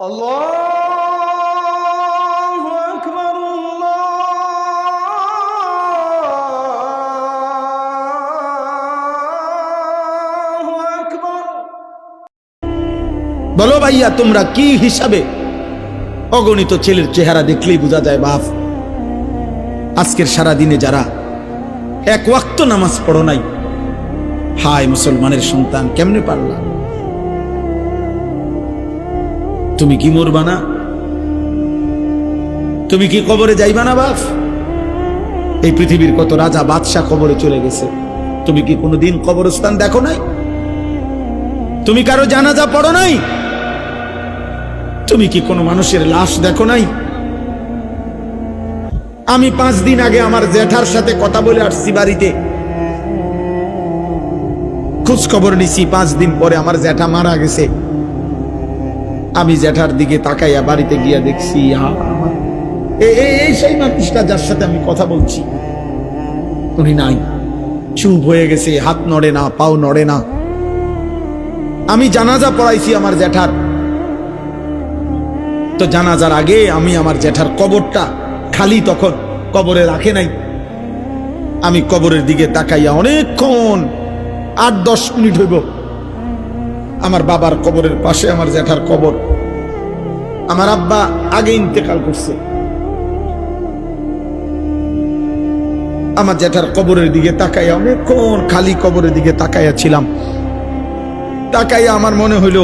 আল্লাহু আকবার, আল্লাহু আকবার। বলো ভাইয়া, তোমরা কি হিসাবে? অগণিত ছেলের চেহারা দেখলেই বোঝা যায় বাপ। আজকের সারা দিনে যারা এক ওয়াক্ত নামাজ পড়ো নাই, হায় মুসলমানের সন্তান, কেমনে পারলা? তুমি কি মরবা না? তুমি কি কবরে যাইবা না বাপ? এই পৃথিবীর কত রাজা বাদশাহ কবরে চলে গেছে, তুমি কি কোনোদিন কবরস্থান দেখো নাই? তুমি কারো জানাজা পড়ো নাই? তুমি কি কোনো মানুষের লাশ দেখো নাই? আমি 5 দিন আগে আমার জ্যাঠার সাথে কথা বলে আসছি, বাড়িতে খোঁজ খবর নিছি। 5 দিন পরে আমার জ্যাঠা মারা গেছে। আমি জ্যাঠার দিকে তাকাইয়া বাড়িতে গিয়া দেখছি এই সেই মানুষটা যার সাথে আমি কথা বলছি, উনি নাই, চুপ হয়ে গেছে, হাত নড়ে না, পাও নড়ে না। আমি জানাজা পড়াইছি আমার জ্যাঠার, তো জানাজার আগে আমি আমার জ্যাঠার কবরটা খালি, তখন কবরে রাখে নাই। আমি কবরের দিকে তাকাইয়া অনেকক্ষণ, 8-10 মিনিট হইব, আমার বাবার কবরের পাশে আমার জ্যাঠার কবর। আমার আব্বা আগে ইন্তেকাল করছে। আমার জ্যাঠার কবরের দিকে তাকাইয়া অনেকক্ষণ খালি কবরের দিকে তাকাইয়া ছিলাম। তাকাইয়া আমার মনে হইল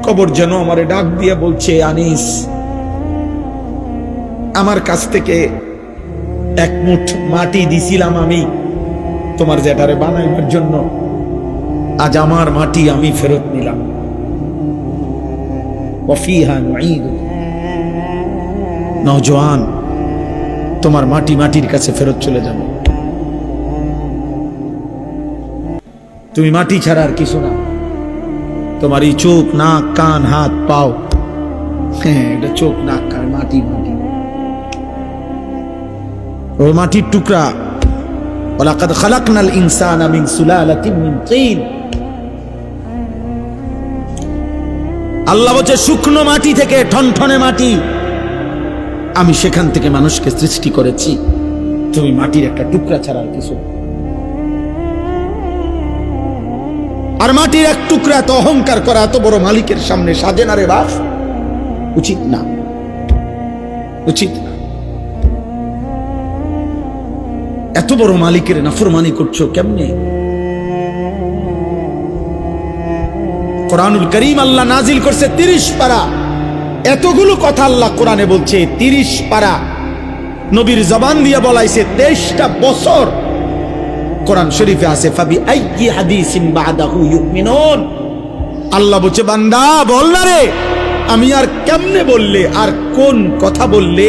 কবর যেন আমারে ডাক দিয়ে বলছে, আনিস, আমার কাছ থেকে 1 মুঠ মাটি দিছিলাম আমি তোমার জ্যাঠারে বানাইবার জন্য, আজ আমার মাটি আমি ফেরত নিলাম। ওয়াফিহা নুঈদু, নওজোয়ান, তোমার মাটি মাটির কাছে ফেরত চলে যাবে। তুমি মাটি ছাড়া আর কিছু না। তোমার এই চোখ, নাক, কান, হাত, পাও, হ্যাঁ, এটা চোখ, নাক, কান, মাটি মাটি, ও মাটির টুকরা। ওয়ালাকাদ খালাকনাল ইনসানা মিন সুলালাতিন মিন তিন। আল্লাহ বলছে, শুকনো মাটি থেকে, ঠনঠনে মাটি, আমি সেখান থেকে মানুষকে সৃষ্টি করেছি। তুমি মাটির একটা টুকরা ছাড়া আর কিছু। আর মাটির এক টুকরা এত অহংকার করা, এত বড় মালিকের সামনে সাজে না রে বাপ, উচিত না, উচিত না। এত বড় মালিকের নাফরমানি করছো কেমনে? কোরআনুল কারীম আল্লাহ নাজিল করছে 30 পারা। এতগুলো কথা আল্লাহ কোরআনে বলছে, 30 পারা নবীর জবান দিয়ে বলাইছে, 23টা বছর কোরআন শরীফে আছে। ফাবি আইয়ি হাদিসিন বাদাহু ইউমিনুন। আল্লাহ বলছে, বান্দা বল না রে, আমি আর কেমনে বললে, আর কোন কথা বললে,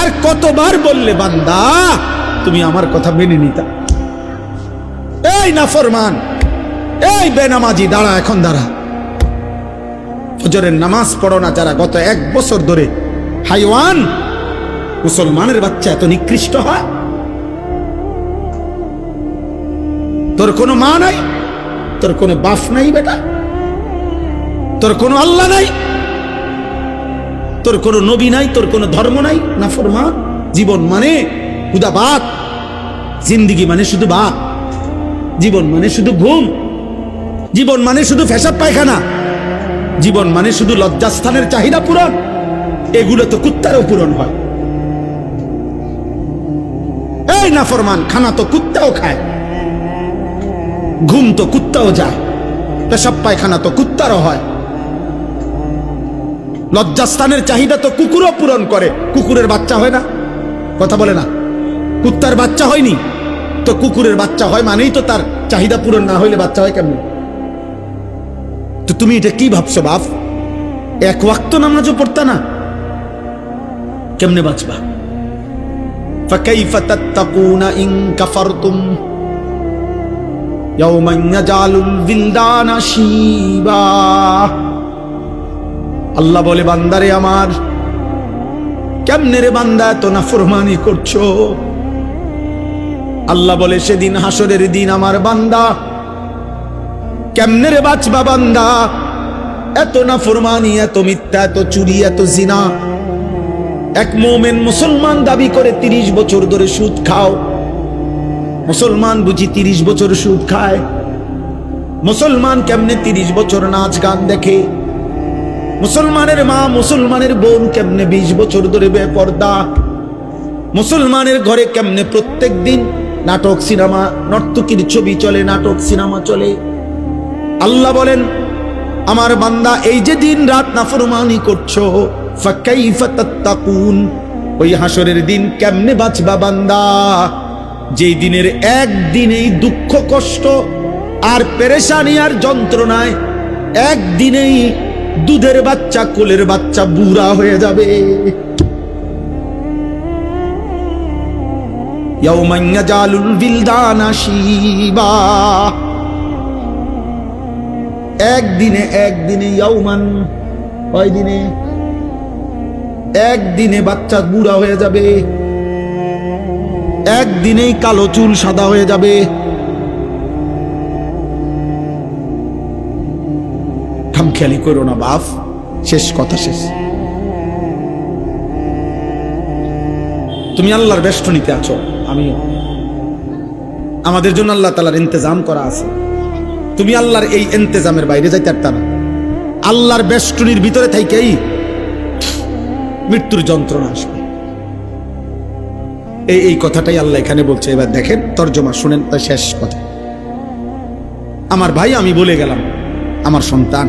আর কতবার বললে বান্দা তুমি আমার কথা মেনে নিতা? এই নাফরমান, এই বেনামাজি, দাঁড়া, এখন দাঁড়া। ফজরের নামাজ পড়ো না যারা, গত 1 বছর ধরে হাইওয়ান, মুসলমানের বাচ্চা এত নিকৃষ্ট হয়? তোর কোনো মা নাই, তোর কোনো বাপ নাই বেটা, তোর কোনো আল্লাহ নাই, তোর কোনো নবী নাই, তোর কোনো ধর্ম নাই। নাফরমান। জীবন মানে হুদা ভাত, জিন্দিগি মানে শুধু ভাত, জীবন মানে শুধু ঘুম, জীবন মানে শুধু পেশাব পায়খানা, জীবন মানে শুধু লজ্জাস্থানের চাহিদা পূরণ। এগুলো তো কুত্তারও পূরণ হয়। এই নাফরমান, খানা তো কুত্তাও খায়, ঘুম তো কুত্তাও যায়, পেশাব পায়খানা তো কুত্তারও হয়, লজ্জাস্থানের চাহিদা তো কুকুরও পূরণ করে। কুকুরের বাচ্চা হয় না? কথা বলে না, কুত্তার বাচ্চা হয়নি তো কুকুরের বাচ্চা হয়, মানেই তো তার চাহিদা পূরণ না হইলে বাচ্চা হয় কেমন? তো তুমি এটা কি ভাবছো বাপ? 1 ওয়াক্ত নামাজও পড়তা না, কেমনে বাঁচবা? ফাকাইফা তাত্তাকুনা ইন কাফারতুম ইয়াওমান ইয়াজালুল বিলদানা শিবা। আল্লাহ বলে, বান্দারে আমার, কেমনে রে বান্দা এত নাফরমানি করছো? আল্লাহ বলে, সেদিন হাসরের দিন আমার বান্দা কেমনে রে বাঁচবা বান্দা? এত নাফরমানি, এত মিথ্যা, এত চুরি, এত জিনা। এক মোমেন মুসলমান দাবি করে 30 বছর ধরে সুদ খাও। মুসলমান বুঝি 30 বছর সুদ খায়? মুসলমান কেমনে 30 বছর নাচ গান দেখে? মুসলমানের মা, মুসলমানের বোন কেমনে 20 বছর ধরে বেপর্দা? মুসলমানের ঘরে কেমনে প্রত্যেক দিন নাটক, সিনেমা, নর্তকীর ছবি চলে, নাটক সিনেমা চলে। আল্লাহ বলেন, আমার বান্দা এই যে দিন রাত নাফরমানি করছো, ফাকাইফা তাত্তাকুন, ওই হাসরের দিন কেমনে বাঁচবা বান্দা? যেই দিনের একদিনেই দুঃখ কষ্ট আর পেরেশানি আর যন্ত্রণায় একদিনেই দুধের বাচ্চা, কোলের বাচ্চা বুড়া হয়ে যাবে। ইয়াউমান ইয়াজালুল বিলদানা শিবা, একদিনে ইয়াউমান, কয় দিনে? একদিনে বাচ্চা বুড়া হয়ে যাবে, একদিনেই কালো চুল সাদা হয়ে যাবে। খামখেয়ালি করো না বাপ, শেষ কথা শেষ। তুমি আল্লাহর বেষ্টনীতে আছো, আমিও। আমাদের জন্য আল্লাহ তাআলার ইন্তজাম করা আছে। তুমি আল্লাহর এই ইন্তজামের বাইরে যাইতে পারতা না। আল্লাহর বেষ্টনীর ভিতরে থাইকেই মৃত্যুর যন্ত্রণা আসবে। এই কথাটাই আল্লাহ এখানে বলছে। এবার দেখেন তর্জমা শুনেন, তাই শেষ কথা। আমার ভাই, আমি বলে গেলাম, আমার সন্তান,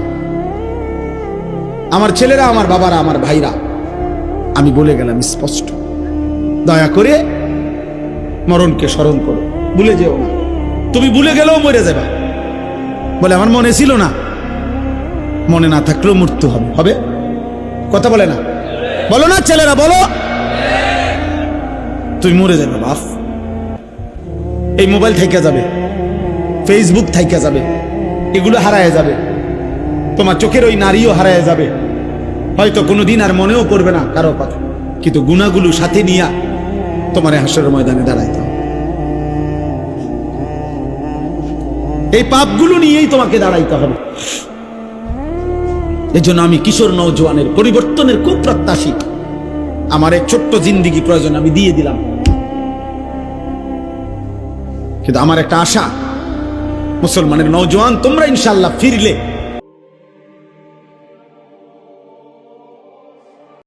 আমার ছেলেরা, আমার বাবারা, আমার ভাইরা, আমি বলে গেলাম স্পষ্ট, দয়া করে মরণকে স্মরণ করো, ভুলে যেও না। তুমি ভুলে গেলেও মরে যাবে। বলে আমার মনে ছিল না, মনে না থাকলেও মৃত্যু হবে। হবে? কথা বলে না? বলো না ছেলেরা, বলো। তুই মরে যাবে বাপ। এই মোবাইল থাইকা যাবে, ফেসবুক থাইকা যাবে, এগুলো হারায় যাবে। তোমার চোখের ওই নারীও হারায় যাবে। হয়তো কোনোদিন আর মনেও পড়বে না কারো কথা, কিন্তু গুনাহগুলো সাথে নিয়া তোমার হাসরের ময়দানে দাঁড়াইতে হবে। এই পাপগুলো নিয়েই তোমাকে দাঁড়াইতে হবে। এজন্য আমি কিশোর নওজোয়ানের পরিবর্তনের খুব প্রত্যাশী। আমার এক ছোট্ট জিন্দিগি প্রয়োজন, আমি দিয়ে দিলাম। কিন্তু আমার একটা আশা, মুসলমানের নওজোয়ান তোমরা ইনশাআল্লাহ ফিরলে